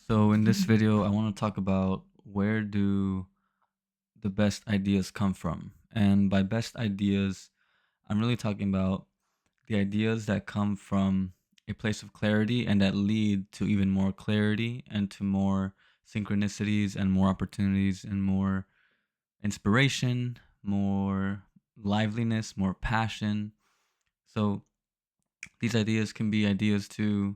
So in this video, I want to talk about where do the best ideas come from. And by best ideas, I'm really talking about the ideas that come from a place of clarity and that lead to even more clarity and to more synchronicities and more opportunities and more inspiration, more liveliness, more passion. So these ideas can be ideas to,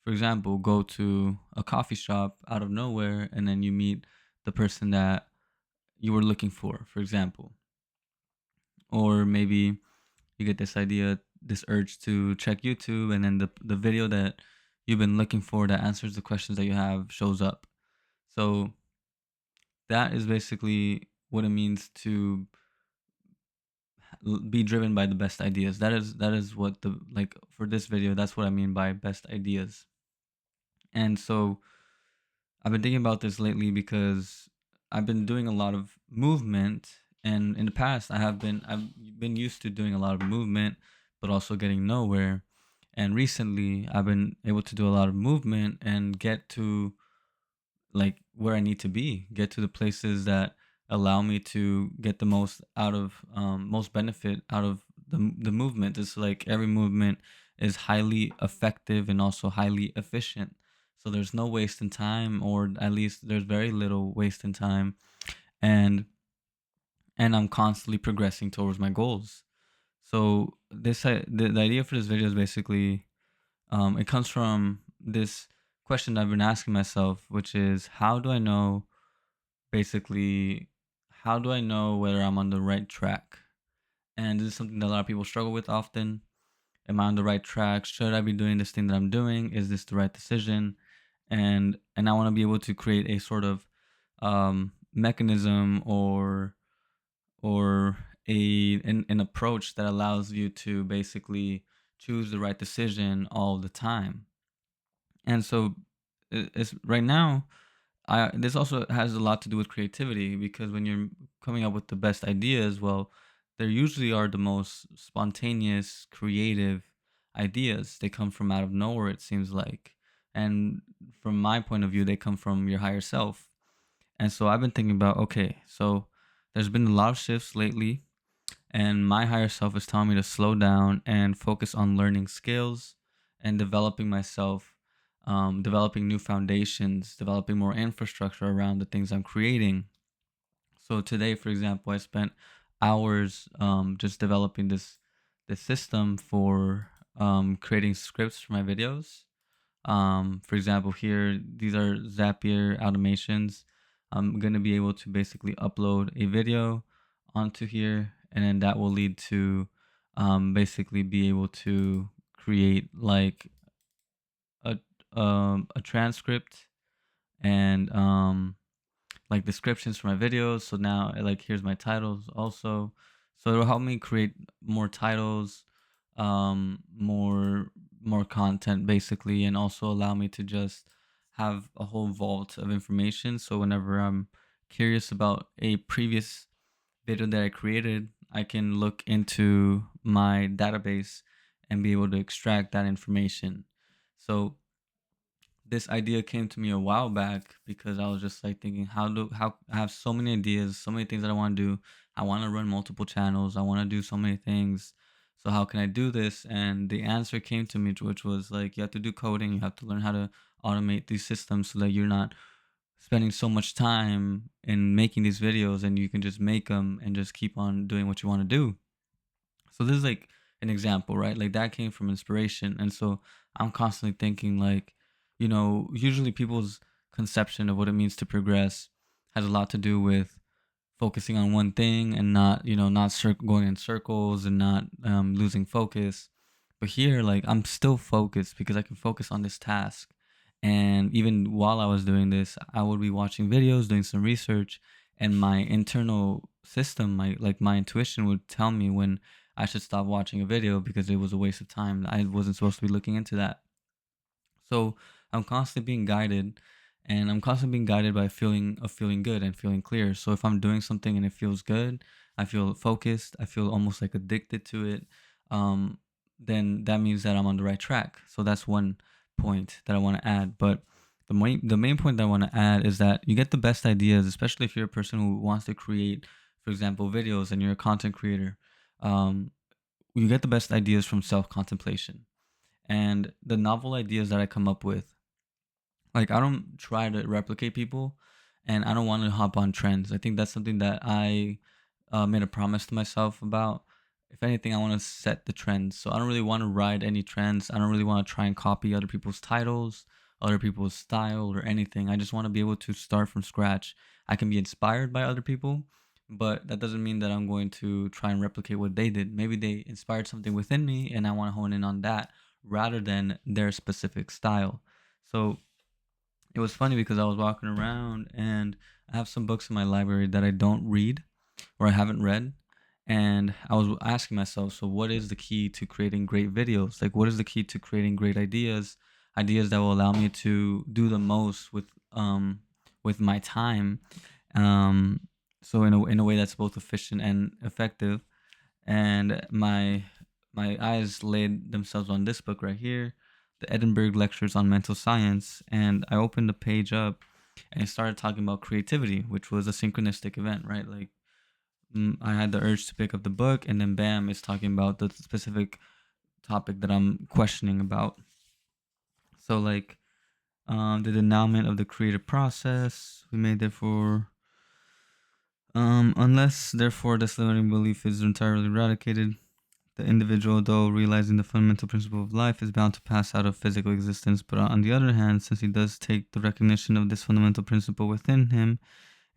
for example, go to a coffee shop out of nowhere and then you meet the person that you were looking for example. Or maybe you get this idea, this urge to check YouTube, and then the video that you've been looking for that answers the questions that you have shows up. So that is basically what it means to be driven by the best ideas. That is what the like for this video, that's what I mean by best ideas. And so I've been thinking about this lately because I've been doing a lot of movement, and in the past I've been used to doing a lot of movement but also getting nowhere. And recently I've been able to do a lot of movement and get to like where I need to be, get to the places that allow me to get the most out of most benefit out of the movement. It's like every movement is highly effective and also highly efficient. So there's no waste in time, or at least there's very little waste in time, and I'm constantly progressing towards my goals. So the idea for this video is basically it comes from this question I've been asking myself, which is basically, how do I know whether I'm on the right track? And this is something that a lot of people struggle with often. Am I on the right track? Should I be doing this thing that I'm doing? Is this the right decision? And I want to be able to create a sort of mechanism or an approach that allows you to basically choose the right decision all the time. And so it's right now, this also has a lot to do with creativity, because when you're coming up with the best ideas, well, they usually are the most spontaneous, creative ideas. They come from out of nowhere, it seems like. And from my point of view, they come from your higher self. And so I've been thinking about, okay, so there's been a lot of shifts lately, and my higher self is telling me to slow down and focus on learning skills and developing myself, developing new foundations, developing more infrastructure around the things I'm creating. So today, for example, I spent hours just developing this system for creating scripts for my videos. For example, here, these are Zapier automations. I'm going to be able to basically upload a video onto here, and then that will lead to basically be able to create like a, a transcript and like descriptions for my videos. So now, like, here's my titles also. So it'll help me create more titles, more content basically, and also allow me to just have a whole vault of information. So whenever I'm curious about a previous video that I created, I can look into my database and be able to extract that information. So this idea came to me a while back because I was just like thinking, how I have so many ideas, so many things that I want to do. I want to run multiple channels. I want to do so many things. So how can I do this? And the answer came to me, which was like, you have to do coding. You have to learn how to automate these systems so that you're not spending so much time in making these videos, and you can just make them and just keep on doing what you want to do. So this is like an example, right? Like that came from inspiration. And so I'm constantly thinking like, usually people's conception of what it means to progress has a lot to do with focusing on one thing and not, going in circles and not losing focus. But here, like, I'm still focused because I can focus on this task. And even while I was doing this, I would be watching videos, doing some research, and my internal system, my intuition would tell me when I should stop watching a video because it was a waste of time. I wasn't supposed to be looking into that. So I'm constantly being guided, and I'm constantly being guided by a feeling of feeling good and feeling clear. So if I'm doing something and it feels good, I feel focused, I feel almost like addicted to it, um, then that means that I'm on the right track. So that's one point that I want to add. But The main point that I want to add is that you get the best ideas, especially if you're a person who wants to create, for example, videos and you're a content creator. Um, you get the best ideas from self contemplation, and the novel ideas that I come up with, like, I don't try to replicate people, and I don't want to hop on trends. I think that's something that I made a promise to myself about. If anything, I want to set the trends. So I don't really want to ride any trends. I don't really want to try and copy other people's titles, other people's style, or anything. I just want to be able to start from scratch. I can be inspired by other people, but that doesn't mean that I'm going to try and replicate what they did. Maybe they inspired something within me, and I want to hone in on that rather than their specific style. So it was funny because I was walking around and I have some books in my library that I don't read or I haven't read. And I was asking myself, so what is the key to creating great videos? Like, what is the key to creating great ideas? Ideas that will allow me to do the most with my time. Um, so in a way that's both efficient and effective. And my eyes laid themselves on this book right here, the Edinburgh Lectures on Mental Science, and I opened the page up and it started talking about creativity, which was a synchronistic event, right? Like, I had the urge to pick up the book, and then bam, it's talking about the specific topic that I'm questioning about. So like, the denouement of the creative process. We may therefore, unless therefore this limiting belief is entirely eradicated, the individual, though realizing the fundamental principle of life, is bound to pass out of physical existence. But on the other hand, since he does take the recognition of this fundamental principle within him,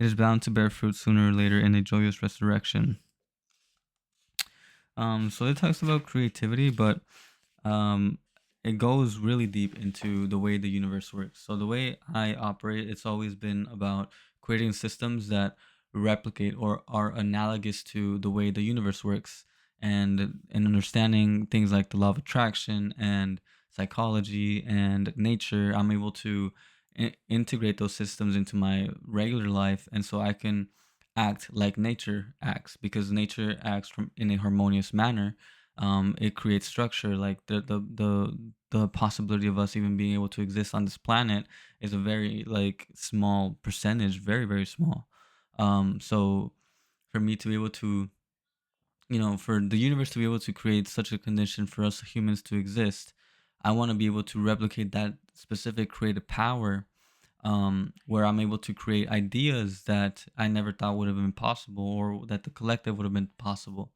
it is bound to bear fruit sooner or later in a joyous resurrection. So it talks about creativity, but um, it goes really deep into the way the universe works. So the way I operate, it's always been about creating systems that replicate or are analogous to the way the universe works, and understanding things like the law of attraction and psychology and nature. I'm able to integrate those systems into my regular life, and so I can act like nature acts, because nature acts from in a harmonious manner. It creates structure. Like the possibility of us even being able to exist on this planet is a very like small percentage, very very small. So for me to be able to, for the universe to be able to create such a condition for us humans to exist, I want to be able to replicate that specific creative power, where I'm able to create ideas that I never thought would have been possible, or that the collective would have been possible.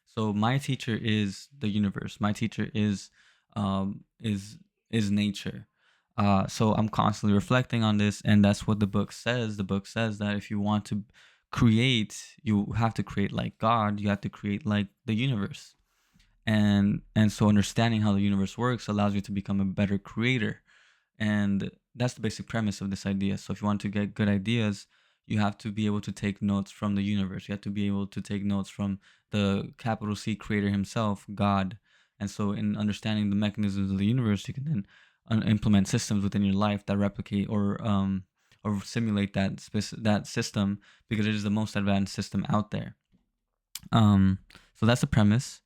So my teacher is the universe. My teacher um, is is nature. So I'm constantly reflecting on this, and that's what the book says. The book says that if you want to create, you have to create like God. You have to create like the universe, and so understanding how the universe works allows you to become a better creator. And that's the basic premise of this idea. So if you want to get good ideas, you have to be able to take notes from the universe. You have to be able to take notes from the capital C creator himself, God. And so in understanding the mechanisms of the universe, you can then implement systems within your life that replicate or simulate that system, because it is the most advanced system out there. Um, so that's the premise.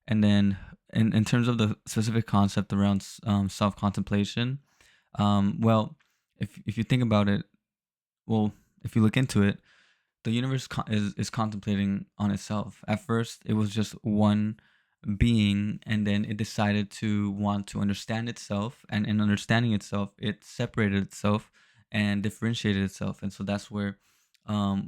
And then in terms of the specific concept around self contemplation, well, if you think about it, well, if you look into it, the universe is contemplating on itself. At first, it was just one being, and then it decided to want to understand itself, and in understanding itself, it separated itself and differentiated itself, and so that's where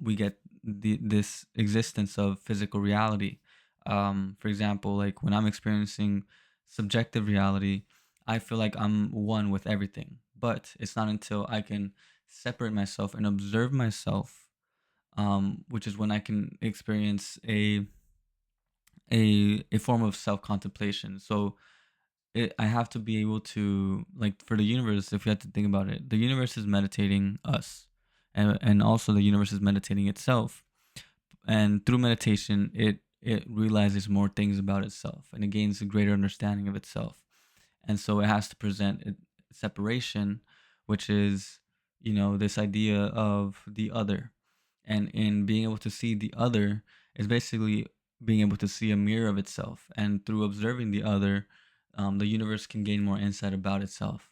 we get this existence of physical reality. For example, like when I'm experiencing subjective reality, I feel like I'm one with everything, but it's not until I can separate myself and observe myself, which is when I can experience a form of self contemplation. So I have to be able to, like, for the universe, if you have to think about it, the universe is meditating us, and also the universe is meditating itself. And through meditation, it realizes more things about itself, and it gains a greater understanding of itself. And so it has to present separation, which is, this idea of the other. And in being able to see the other is basically being able to see a mirror of itself, and through observing the other, the universe can gain more insight about itself.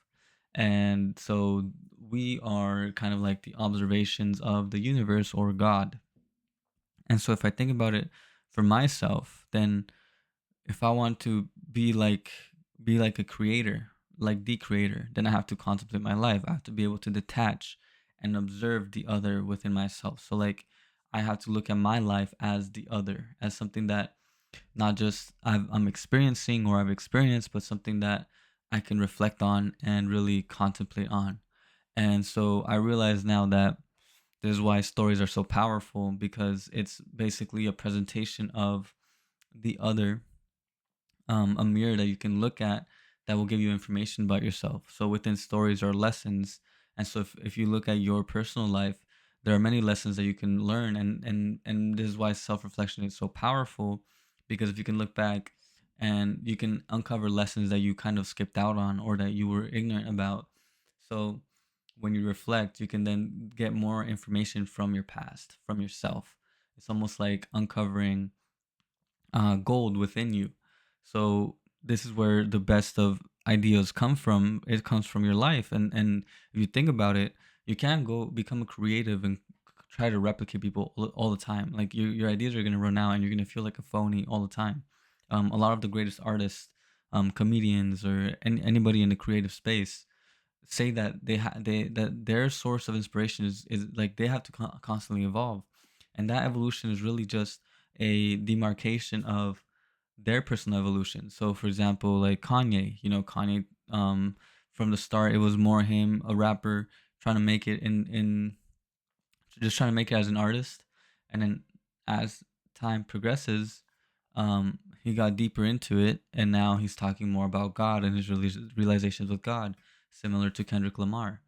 And so we are kind of like the observations of the universe or God. And so if I think about it for myself, then if I want to be like a creator, like the creator, then I have to contemplate my life. I have to be able to detach and observe the other within myself. So like I have to look at my life as the other, as something that not just I'm experiencing or I've experienced, but something that I can reflect on and really contemplate on. And so I realize now that this is why stories are so powerful, because it's basically a presentation of the other, a mirror that you can look at that will give you information about yourself. So within stories are lessons. And so if you look at your personal life, there are many lessons that you can learn, and this is why self-reflection is so powerful, because if you can look back and you can uncover lessons that you kind of skipped out on or that you were ignorant about. So when you reflect, you can then get more information from your past, from yourself. It's almost like uncovering gold within you. So this is where the best of ideas come from. It comes from your life, and if you think about it, you can't go become a creative and try to replicate people all the time. Like your ideas are gonna run out, and you're gonna feel like a phony all the time. A lot of the greatest artists, comedians, or anybody in the creative space say that they that their source of inspiration is like they have to constantly evolve, and that evolution is really just a demarcation of their personal evolution. So for example, like Kanye, Kanye, from the start it was more him, a rapper, trying to make it in just trying to make it as an artist, and then as time progresses, he got deeper into it, and now he's talking more about God and his realizations with God, similar to Kendrick Lamar.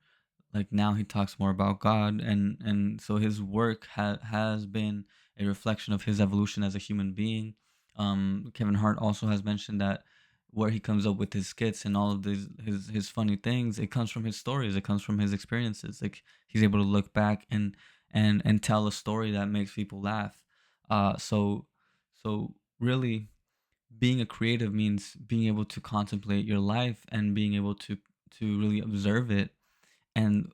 Like now he talks more about God, and so his work has been a reflection of his evolution as a human being. Kevin Hart also has mentioned that where he comes up with his skits and all of these his funny things, it comes from his stories, it comes from his experiences. Like he's able to look back and tell a story that makes people laugh. So really, being a creative means being able to contemplate your life and being able to really observe it, and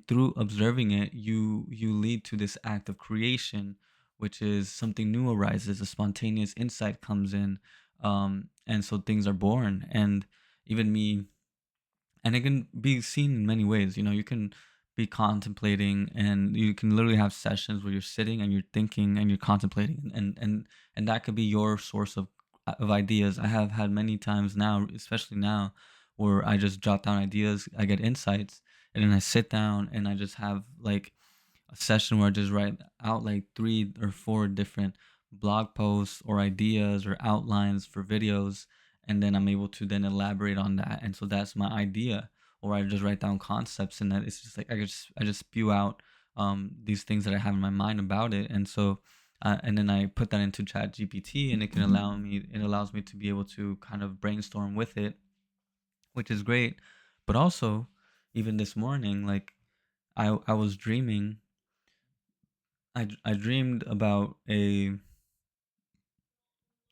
through observing it, you lead to this act of creation, which is something new arises, a spontaneous insight comes in, and so things are born. And even me, and it can be seen in many ways. You can be contemplating, and you can literally have sessions where you're sitting and you're thinking and you're contemplating, and that could be your source of ideas. I have had many times now, especially now, where I just jot down ideas, I get insights, and then I sit down and I just have like a session where I just write out like 3 or 4 different blog posts or ideas or outlines for videos, and then I'm able to then elaborate on that. And so that's my idea. Or I just write down concepts, and that it's just like I just spew out these things that I have in my mind about it. And so and then I put that into Chat GPT, and it allows me to be able to kind of brainstorm with it, which is great. But also, even this morning, like I was dreaming. I dreamed about a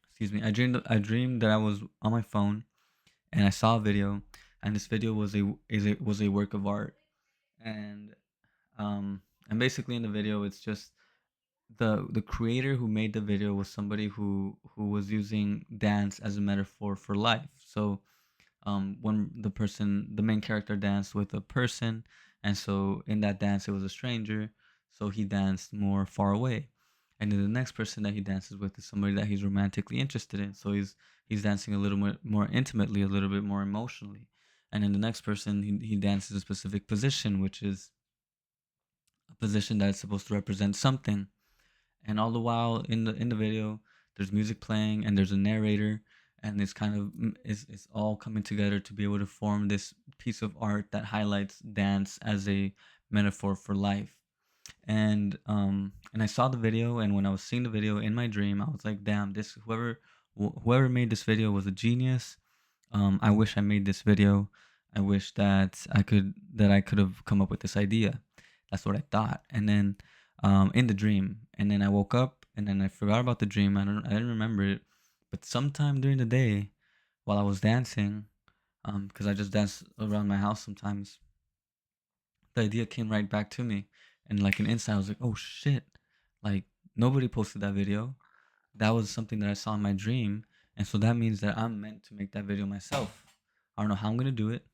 excuse me. I dreamed that I was on my phone and I saw a video, and this video was a work of art. And and basically in the video, it's just the creator who made the video was somebody who was using dance as a metaphor for life. So when the main character danced with a person, and so in that dance it was a stranger, so he danced more far away. And then the next person that he dances with is somebody that he's romantically interested in, so he's dancing a little more intimately, a little bit more emotionally. And then the next person, he dances a specific position, which is a position that is supposed to represent something. And all the while in the video, there's music playing and there's a narrator, and it's kind of is all coming together to be able to form this piece of art that highlights dance as a metaphor for life. And I saw the video, and when I was seeing the video in my dream, I was like, damn, this whoever made this video was a genius. I wish I made this video. I wish that I could have come up with this idea. That's what I thought. And then in the dream, and then I woke up, and then I forgot about the dream. I didn't remember it. But sometime during the day, while I was dancing, because I just dance around my house sometimes, the idea came right back to me, and like an insight, I was like, oh shit, like nobody posted that video. That was something that I saw in my dream, and so that means that I'm meant to make that video myself. I don't know how I'm gonna do it,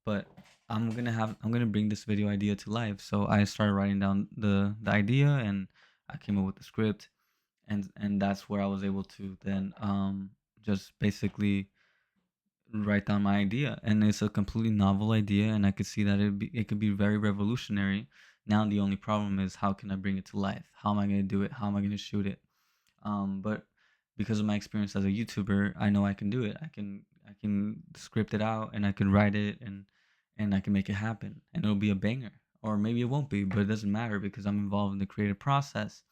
but I'm gonna bring this video idea to life. So I started writing down the idea, and I came up with the script, and that's where I was able to then just basically write down my idea. And it's a completely novel idea, and I could see that it could be very revolutionary. Now the only problem is, how can I bring it to life? How am I gonna do it? How am I gonna shoot it? But because of my experience as a YouTuber, I know I can do it. I can script it out, and I can write it, and I can make it happen, and it'll be a banger. Or maybe it won't be, but it doesn't matter because I'm involved in the creative process.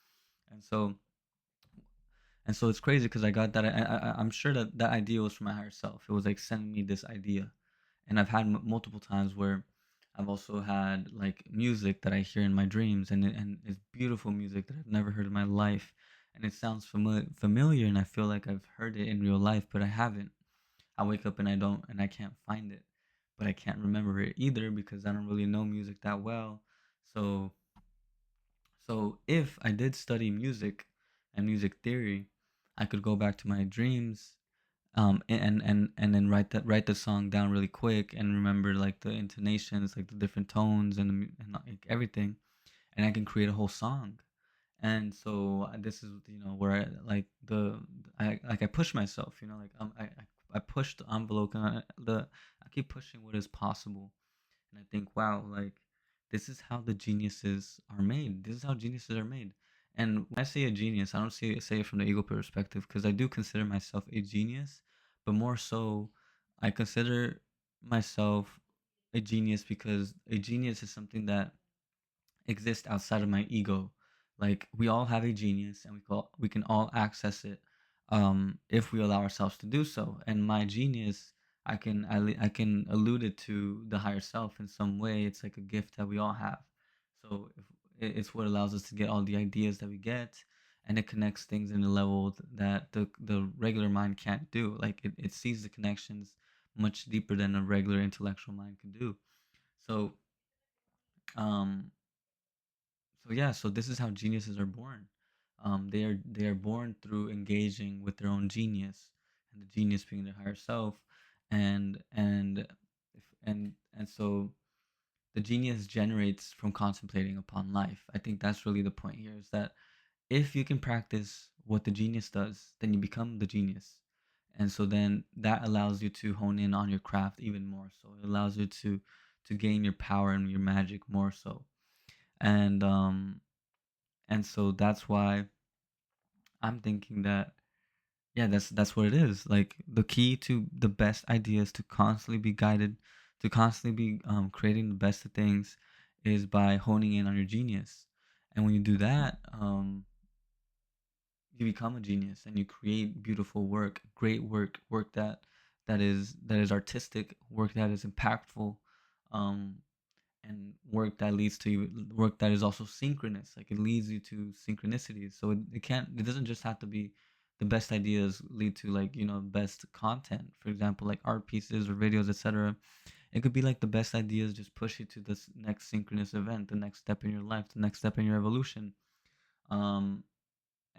And so it's crazy because I got that. I'm sure that that idea was from my higher self. It was like sending me this idea, and I've had multiple times where I've also had like music that I hear in my dreams, and it's beautiful music that I've never heard in my life, and it sounds familiar, and I feel like I've heard it in real life, but I haven't. I wake up and I can't find it, but I can't remember it either because I don't really know music that well. So if I did study music and music theory, I could go back to my dreams, and then write the song down really quick and remember like the intonations, like the different tones and like everything, and I can create a whole song. And so this is, where I like I push myself, like I push the envelope, and I keep pushing what is possible. And I think, wow, like this is how the geniuses are made. This is how geniuses are made. And when I say a genius, I don't say it from the ego perspective, because I do consider myself a genius, but more so, I consider myself a genius because a genius is something that exist outside of my ego. Like we all have a genius, and we can all access it, if we allow ourselves to do so. And my genius, I can allude it to the higher self in some way. It's like a gift that we all have. So if it's what allows us to get all the ideas that we get, and it connects things in a level that the regular mind can't do. Like it sees the connections much deeper than a regular intellectual mind can do. So um yeah, so this is how geniuses are born. They are born through engaging with their own genius, and the genius being their higher self, and if and so the genius generates from contemplating upon life. I think that's really the point here, is that if you can practice what the genius does, then you become the genius. And so then that allows you to hone in on your craft even more. So it allows you to gain your power and your magic more so. And so that's why I'm thinking that, yeah, that's what it is. Like the key to the best ideas, to constantly be guided, to constantly be creating the best of things, is by honing in on your genius. And when you do that, you become a genius, and you create beautiful work, great work, work that is artistic, work that is impactful, um, and work that leads to work that is also synchronous. Like it leads you to synchronicities. So it doesn't just have to be the best ideas lead to, like, best content, for example, like art pieces or videos, etc. It could be like the best ideas just push you to this next synchronous event, the next step in your life, the next step in your evolution. um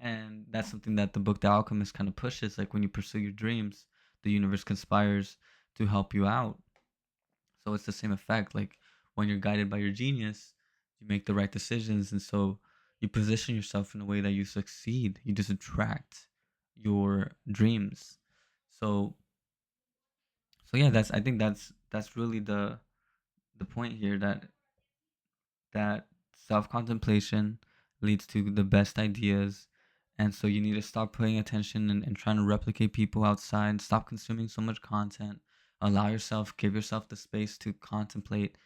and that's something that the book The Alchemist kind of pushes. Like when you pursue your dreams, the universe conspires to help you out. So it's the same effect. Like when you're guided by your genius, you make the right decisions, and so you position yourself in a way that you succeed. You just attract your dreams. So yeah, I think that's really the point here, that self contemplation leads to the best ideas. And so you need to stop paying attention and trying to replicate people outside. Stop consuming so much content. Allow yourself, give yourself the space to contemplate,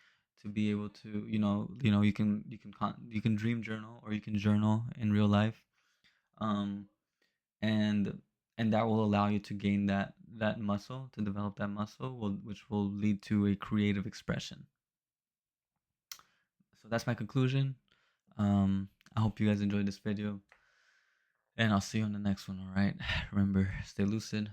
to be able to, you can dream journal, or you can journal in real life. Um, and that will allow you to gain that muscle, to develop that muscle, which will lead to a creative expression. So that's my conclusion. I hope you guys enjoyed this video, and I'll see you on the next one. All right. Remember, stay lucid,